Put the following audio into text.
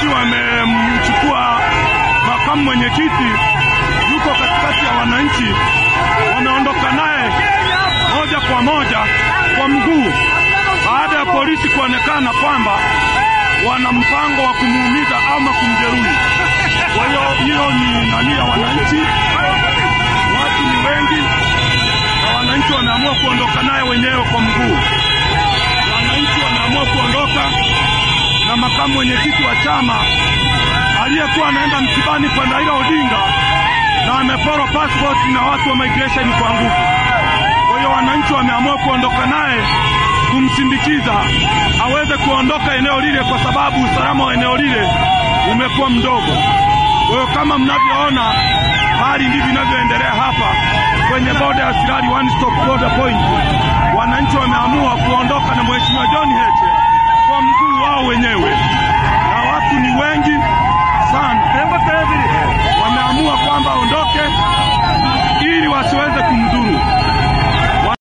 wananchi wamemchukua makamu mwenyekiti, yuko katikati ya wananchi, wameondoka naye moja kwa moja kwa mguu, baada ya polisi kuonekana kwamba wana mpango wa kumuumiza ama kumjeruhi. Kwa hiyo ni nani ya wananchi, watu ni wengi na wananchi wanaamua kuondoka naye wenyewe kwa mguu. Wananchi wanaamua kuondoka na makamu mwenyekiti wa chama aliyekuwa anaenda msibani kwa Raila Odinga na amepora passport na watu wa migration kwa nguvu. Kwa hiyo wananchi wameamua kuondoka naye kumsindikiza aweze kuondoka eneo lile, kwa sababu usalama wa eneo lile umekuwa mdogo. Kwa hiyo kama mnavyoona, hali ndivyo inavyoendelea hapa kwenye border ya Sirari One Stop Border Point. Wananchi wameamua kuondoka na Mheshimiwa John Heche